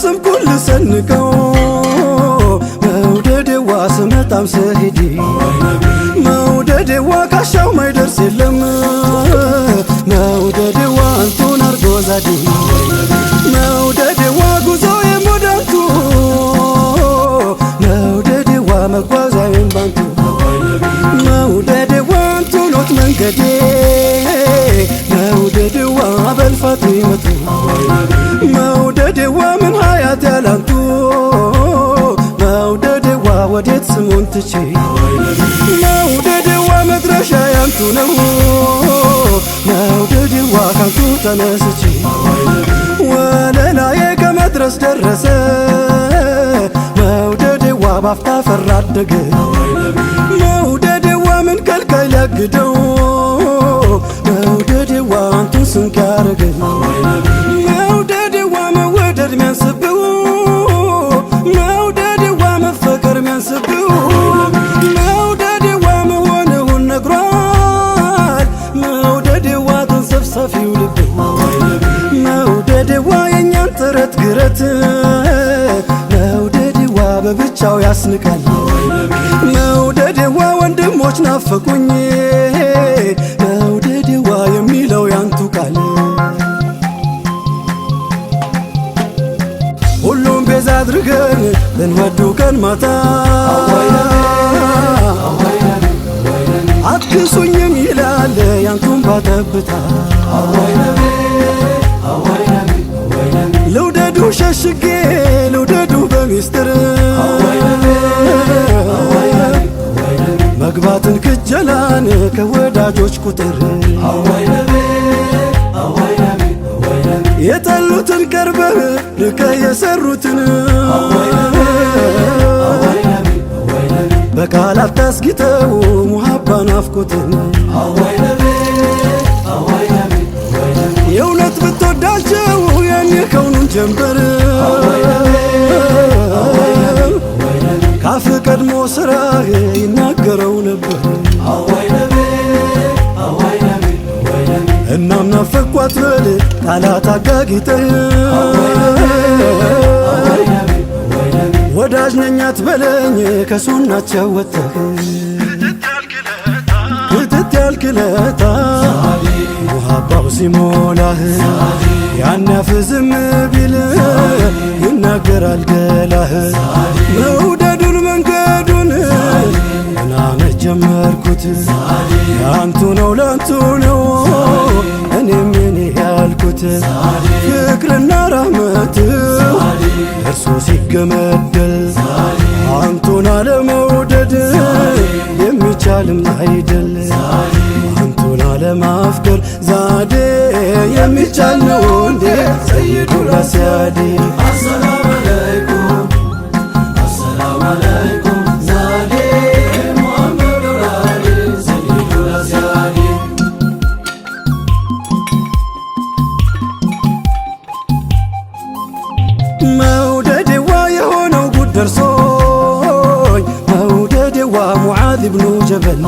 ስም ኩል ሰንቀው መውደዴዋ ስመጣም ስሄድ መውደዴዋ ካሻው ማይደርስ የለም መውደዴዋ አንቱን አርጎ ዛዴ መውደዴዋ ጉዞ የሞዳንቱ መውደዴዋ መጓዛዬን ባንቱ መውደዴዋ አንቱኖት መንገዴ መውደዴዋ በልፋት ይመቱ መውደዴዋ ምን ሀያት ያላንቱ መውደዴዋ ወዴት ስሙን ትቼ መውደዴዋ መድረሻ ያንቱ ነው መውደዴዋ ካንቱ ተነስቼ ወለላዬ ከመድረስ ደረሰ መውደዴዋ ባፍታ ፈራደገ መውደዴዋ ምን ከልካይ ሊያግደው መውደዴዋ አንቱን ስንቅ ያረገኝ መውደዴዋ መወደድ ሚያንስብው መውደዴዋ መፈቀር ሚያንስብው መውደዴዋ መሆንውን ነግሯል መውደዴዋ ተንሰፍሳፊው ልብ መውደዴዋ የኛን ጥረት ግረት መውደዴዋ በብቻው ያስንቃል መውደዴዋ ወንድሞች ናፈቁኝ መውደዴዋ የሚለው ያንቱ ቃል ሁሉም ቤዛ አድርገን ልንወዱ ቀን ማታ አትክሱኝም ይላል ያንቱን ባጠብታ ልውደዱ ሸሽጌ ልውደዱ በሚስጥር መግባትን ክጀላን ከወዳጆች ቁጥር የጠሉትን ቀርበህ ርቀ የሰሩትን በቃላት ታስጊተው ሙሃባ ናፍቆትን የእውነት ብትወዳቸው ያን የከውኑን ጀንበር ካፍ ቀድሞ ስራህ ይናገረው ነበር እናም ናፈቅኳት በል ቃላት አጋጊጠህ ወዳጅ ነኝ አትበለኝ ከሱናቸው ወጥተህ ክትት ያልክለታ ሙሃባው ሲሞላህ ያናፍ ዝም ቢል ይናገራል ገላህ መውደዱን መንገዱን ምናመት ጀመርኩት ያንቱ ነው ላንቱ ነው እኔም የኔ ያልኩት ፍቅርና ራህመት እርሱ ሲገመደል አንቱን አለመውደድ የሚቻልም አይደል አንቱን አለማፍቀር ዛዴ የሚቻል ነው እንዴ ሰይዱ ለሲያዴ አሰላሙ አለይኩም አሰላሙ አለይኩም ዛዴ ሙሐመድ ወራዴ ሰይዱ ለሲያዴ መውደዴዋ የሆነው ጉድ ደርሶኝ መውደዴዋ ሙዓዝ ብኑ ጀበል